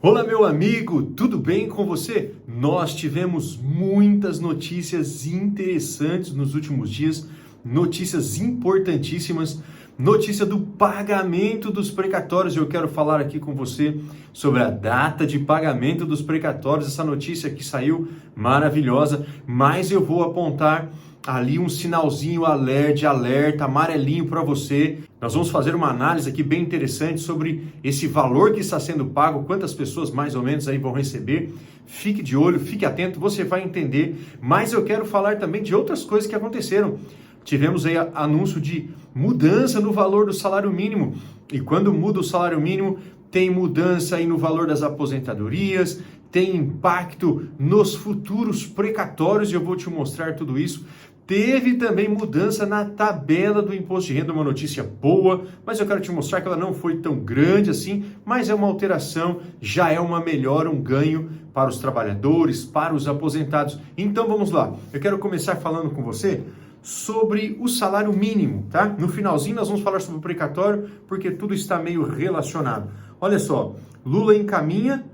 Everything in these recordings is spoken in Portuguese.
Olá, meu amigo, tudo bem com você? Nós tivemos muitas notícias interessantes nos últimos dias, notícias importantíssimas, notícia do pagamento dos precatórios. Eu quero falar aqui com você sobre a data de pagamento dos precatórios, essa notícia que saiu maravilhosa, mas eu vou apontar ali um sinalzinho alerta amarelinho para você. Nós vamos fazer uma análise aqui bem interessante sobre esse valor que está sendo pago, quantas pessoas mais ou menos aí vão receber. Fique de olho, fique atento, você vai entender. Mas eu quero falar também de outras coisas que aconteceram. Tivemos aí anúncio de mudança no valor do salário mínimo. E quando muda o salário mínimo, tem mudança aí no valor das aposentadorias, tem impacto nos futuros precatórios, e eu vou te mostrar tudo isso. Teve também mudança na tabela do imposto de renda, uma notícia boa, mas eu quero te mostrar que ela não foi tão grande assim, mas é uma alteração, já é uma melhora, um ganho para os trabalhadores, para os aposentados. Então vamos lá, eu quero começar falando com você sobre o salário mínimo, tá? No finalzinho nós vamos falar sobre o precatório, porque tudo está meio relacionado. Olha só, Lula encaminha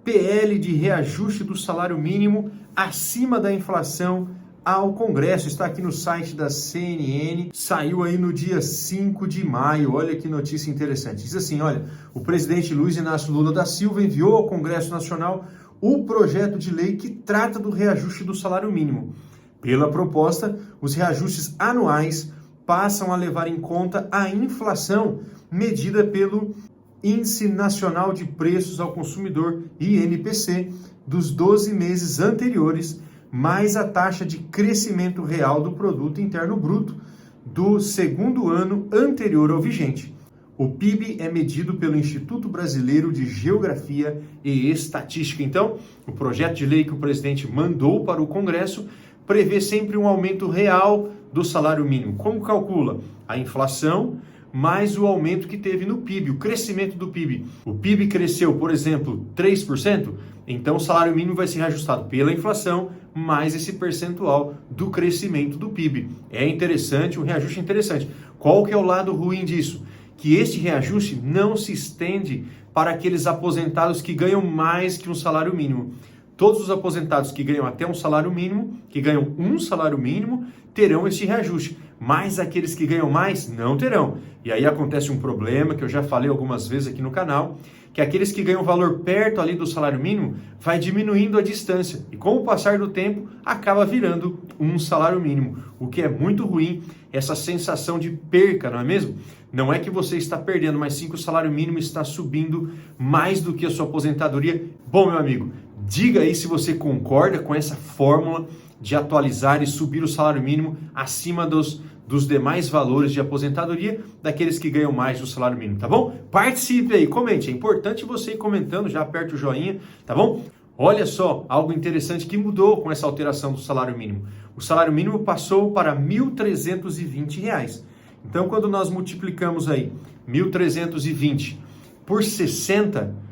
PL de reajuste do salário mínimo acima da inflação ao Congresso. Está aqui no site da CNN, saiu aí no dia 5 de maio, olha que notícia interessante. Diz assim, olha, o presidente Luiz Inácio Lula da Silva enviou ao Congresso Nacional o projeto de lei que trata do reajuste do salário mínimo. Pela proposta, os reajustes anuais passam a levar em conta a inflação medida pelo Índice Nacional de Preços ao Consumidor, INPC, dos 12 meses anteriores, mais a taxa de crescimento real do Produto Interno Bruto do segundo ano anterior ao vigente. O PIB é medido pelo Instituto Brasileiro de Geografia e Estatística. Então, o projeto de lei que o presidente mandou para o Congresso prevê sempre um aumento real do salário mínimo. Como calcula? A inflação mais o aumento que teve no PIB, o crescimento do PIB. O PIB cresceu, por exemplo, 3%, então o salário mínimo vai ser reajustado pela inflação mais esse percentual do crescimento do PIB. É interessante, um reajuste interessante. Qual que é o lado ruim disso? Que este reajuste não se estende para aqueles aposentados que ganham mais que um salário mínimo. Todos os aposentados que ganham até um salário mínimo, que ganham um salário mínimo, terão esse reajuste. Mas aqueles que ganham mais não terão. E aí acontece um problema que eu já falei algumas vezes aqui no canal, que aqueles que ganham valor perto ali do salário mínimo vai diminuindo a distância. E com o passar do tempo, acaba virando um salário mínimo. O que é muito ruim, essa sensação de perca, não é mesmo? Não é que você está perdendo, mas sim que o salário mínimo está subindo mais do que a sua aposentadoria. Bom, meu amigo, diga aí se você concorda com essa fórmula de atualizar e subir o salário mínimo acima dos demais valores de aposentadoria daqueles que ganham mais do salário mínimo, tá bom? Participe aí, comente, é importante você ir comentando, já aperta o joinha, tá bom? Olha só, algo interessante que mudou com essa alteração do salário mínimo. O salário mínimo passou para R$ 1.320. Então, quando nós multiplicamos aí 1.320 por 60,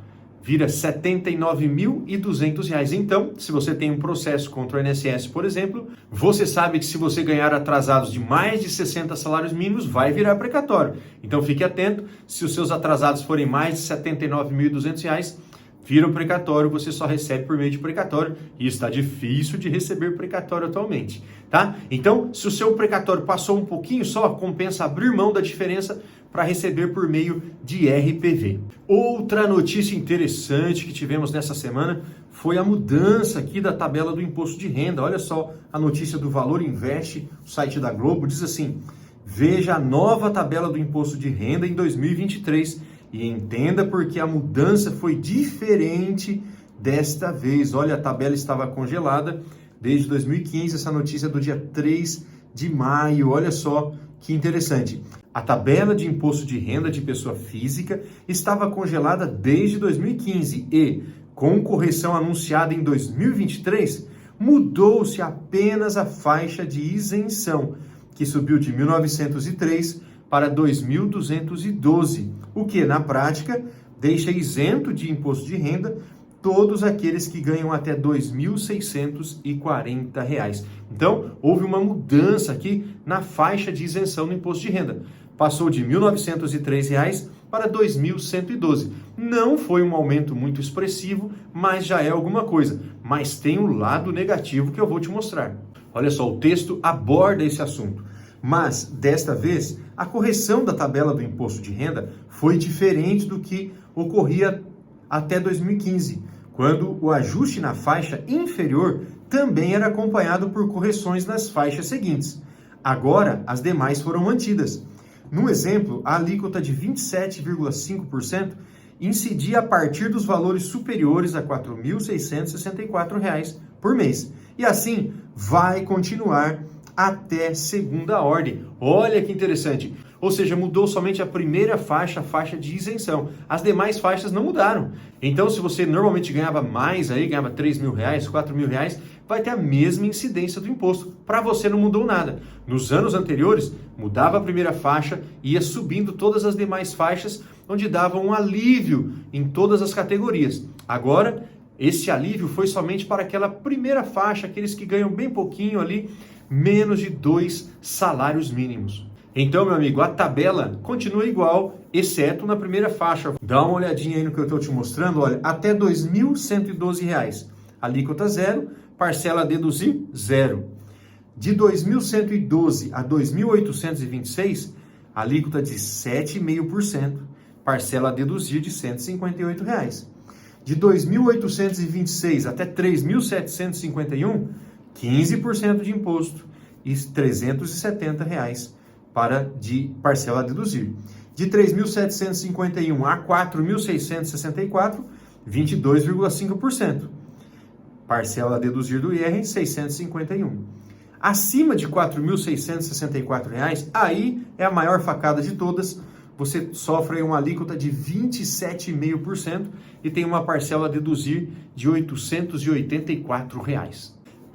vira R$ 79.200. Então, se você tem um processo contra o INSS, por exemplo, você sabe que se você ganhar atrasados de mais de 60 salários mínimos, vai virar precatório. Então, fique atento, se os seus atrasados forem mais de R$ 79.200, vira um precatório, você só recebe por meio de precatório, e está difícil de receber precatório atualmente, tá? Então, se o seu precatório passou um pouquinho só, compensa abrir mão da diferença para receber por meio de RPV. Outra notícia interessante que tivemos nessa semana foi a mudança aqui da tabela do imposto de renda. Olha só a notícia do Valor Invest, o site da Globo, diz assim: veja a nova tabela do imposto de renda em 2023 e entenda porque a mudança foi diferente desta vez. Olha, a tabela estava congelada desde 2015, essa notícia é do dia 3 de maio. Olha só que interessante. A tabela de imposto de renda de pessoa física estava congelada desde 2015 e, com correção anunciada em 2023, mudou-se apenas a faixa de isenção, que subiu de 1.903 para 2.212, o que, na prática, deixa isento de imposto de renda todos aqueles que ganham até R$ 2.640. Então, houve uma mudança aqui na faixa de isenção do imposto de renda. Passou de R$ 1.903 para R$ 2.112. Não foi um aumento muito expressivo, mas já é alguma coisa. Mas tem um lado negativo que eu vou te mostrar. Olha só, o texto aborda esse assunto. Mas, desta vez, a correção da tabela do imposto de renda foi diferente do que ocorria até 2015, quando o ajuste na faixa inferior também era acompanhado por correções nas faixas seguintes. Agora, as demais foram mantidas. No exemplo, a alíquota de 27,5% incidia a partir dos valores superiores a R$ 4.664 por mês. E assim vai continuar até segunda ordem. Olha que interessante. Ou seja, mudou somente a primeira faixa, a faixa de isenção. As demais faixas não mudaram. Então, se você normalmente ganhava mais, ganhava R$3.000, R$4.000, vai ter a mesma incidência do imposto. Para você não mudou nada. Nos anos anteriores, mudava a primeira faixa e ia subindo todas as demais faixas, onde dava um alívio em todas as categorias. Agora, esse alívio foi somente para aquela primeira faixa, aqueles que ganham bem pouquinho ali, menos de 2 salários mínimos. Então, meu amigo, a tabela continua igual, exceto na primeira faixa. Dá uma olhadinha aí no que eu estou te mostrando, olha, até R$ 2.112, alíquota zero, parcela a deduzir zero. De 2.112 a 2.826, alíquota de 7,5%, parcela a deduzir de R$ 158. De 2.826 até 3.751, 15% de imposto e R$ 370 de parcela a deduzir. De 3.751 a 4.664, 22,5%. Parcela a deduzir do IR, 651. Acima de R$ 4.664, aí é a maior facada de todas. Você sofre uma alíquota de 27,5% e tem uma parcela a deduzir de R$ 884.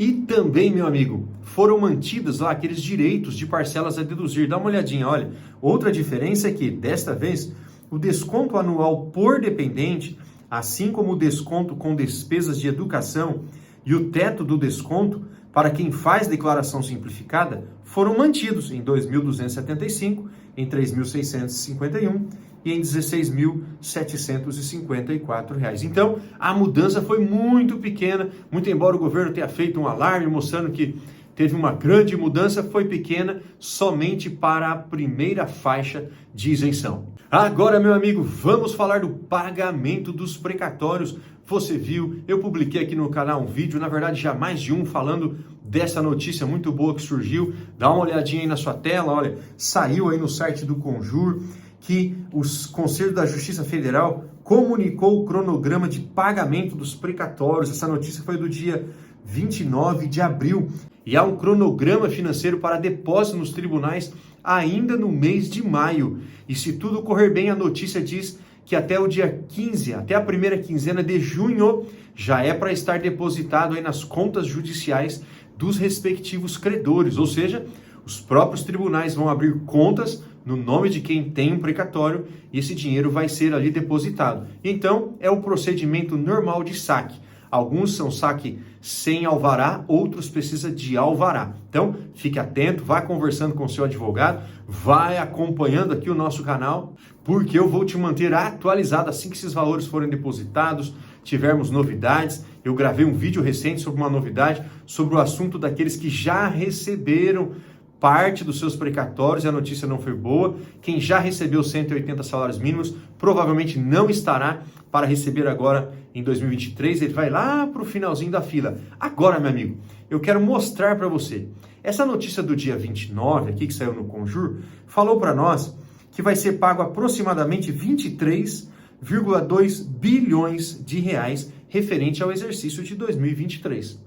E também, meu amigo, foram mantidas lá aqueles direitos de parcelas a deduzir. Dá uma olhadinha, olha. Outra diferença é que, desta vez, o desconto anual por dependente, assim como o desconto com despesas de educação e o teto do desconto para quem faz declaração simplificada, foram mantidos em R$ 2.275, em R$ 3.651 e em R$ 16.754. Então, a mudança foi muito pequena, muito embora o governo tenha feito um alarme mostrando que teve uma grande mudança, foi pequena somente para a primeira faixa de isenção. Agora, meu amigo, vamos falar do pagamento dos precatórios. Você viu, eu publiquei aqui no canal um vídeo, na verdade já mais de um, falando dessa notícia muito boa que surgiu. Dá uma olhadinha aí na sua tela, olha, saiu aí no site do Conjur que o Conselho da Justiça Federal comunicou o cronograma de pagamento dos precatórios. Essa notícia foi do dia 29 de abril. E há um cronograma financeiro para depósito nos tribunais ainda no mês de maio. E se tudo correr bem, a notícia diz que até o dia 15, até a primeira quinzena de junho, já é para estar depositado aí nas contas judiciais dos respectivos credores. Ou seja, os próprios tribunais vão abrir contas no nome de quem tem um precatório e esse dinheiro vai ser ali depositado. Então, é o procedimento normal de saque. Alguns são saque sem alvará, outros precisam de alvará. Então, fique atento, vá conversando com o seu advogado, vai acompanhando aqui o nosso canal, porque eu vou te manter atualizado assim que esses valores forem depositados, tivermos novidades. Eu gravei um vídeo recente sobre uma novidade, sobre o assunto daqueles que já receberam parte dos seus precatórios e a notícia não foi boa. Quem já recebeu 180 salários mínimos provavelmente não estará para receber agora em 2023, ele vai lá para o finalzinho da fila. Agora, meu amigo, eu quero mostrar para você. Essa notícia do dia 29 aqui, que saiu no Conjur, falou para nós que vai ser pago aproximadamente 23,2 bilhões de reais referente ao exercício de 2023.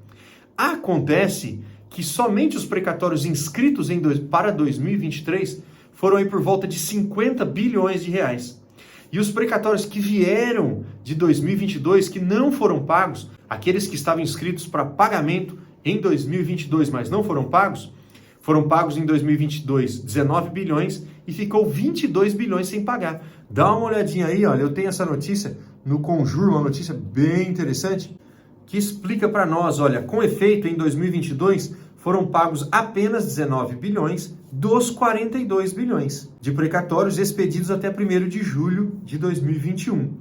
Acontece que somente os precatórios inscritos para 2023 foram aí por volta de 50 bilhões de reais. E os precatórios que vieram de 2022, que não foram pagos, aqueles que estavam inscritos para pagamento em 2022, mas não foram pagos em 2022 19 bilhões e ficou 22 bilhões sem pagar. Dá uma olhadinha aí, olha, eu tenho essa notícia no Conjur, uma notícia bem interessante, que explica para nós, olha, com efeito em 2022 foram pagos apenas 19 bilhões dos 42 bilhões de precatórios expedidos até 1º de julho de 2021.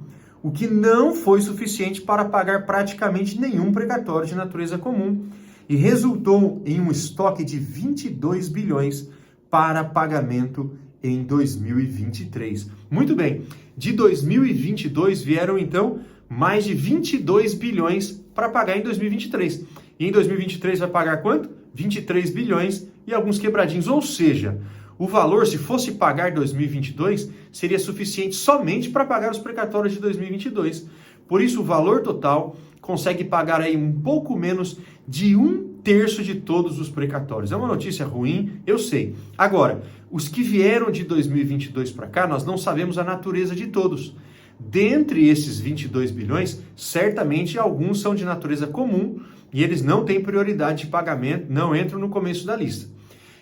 o que não foi suficiente para pagar praticamente nenhum precatório de natureza comum e resultou em um estoque de 22 bilhões para pagamento em 2023. Muito bem, de 2022 vieram então mais de 22 bilhões para pagar em 2023. E em 2023 vai pagar quanto? 23 bilhões e alguns quebradinhos, ou seja, o valor, se fosse pagar 2022, seria suficiente somente para pagar os precatórios de 2022. Por isso, o valor total consegue pagar aí um pouco menos de 1/3 de todos os precatórios. É uma notícia ruim, eu sei. Agora, os que vieram de 2022 para cá, nós não sabemos a natureza de todos. Dentre esses 22 bilhões, certamente alguns são de natureza comum e eles não têm prioridade de pagamento, não entram no começo da lista.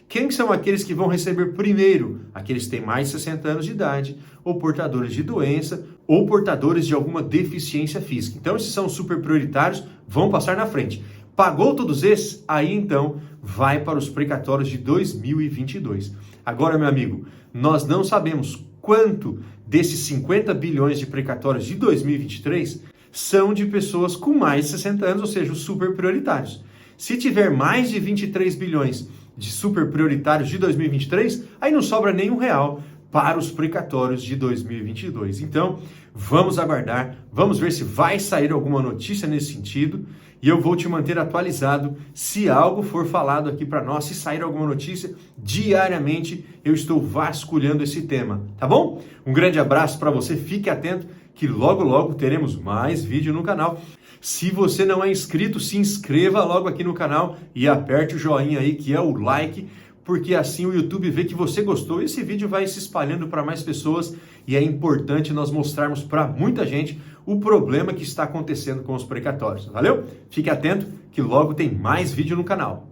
Quem são aqueles que vão receber primeiro? Aqueles que têm mais de 60 anos de idade, ou portadores de doença, ou portadores de alguma deficiência física. Então, esses são super prioritários, vão passar na frente. Pagou todos esses? Aí, então, vai para os precatórios de 2022. Agora, meu amigo, nós não sabemos quanto desses 50 bilhões de precatórios de 2023 são de pessoas com mais de 60 anos, ou seja, os super prioritários. Se tiver mais de 23 bilhões de super prioritários de 2023, aí não sobra nenhum real para os precatórios de 2022. Então, vamos aguardar, vamos ver se vai sair alguma notícia nesse sentido e eu vou te manter atualizado se algo for falado aqui para nós, se sair alguma notícia, diariamente eu estou vasculhando esse tema, tá bom? Um grande abraço para você, fique atento que logo logo teremos mais vídeo no canal. Se você não é inscrito, se inscreva logo aqui no canal e aperte o joinha aí, que é o like, porque assim o YouTube vê que você gostou e esse vídeo vai se espalhando para mais pessoas e é importante nós mostrarmos para muita gente o problema que está acontecendo com os precatórios. Valeu? Fique atento que logo tem mais vídeo no canal.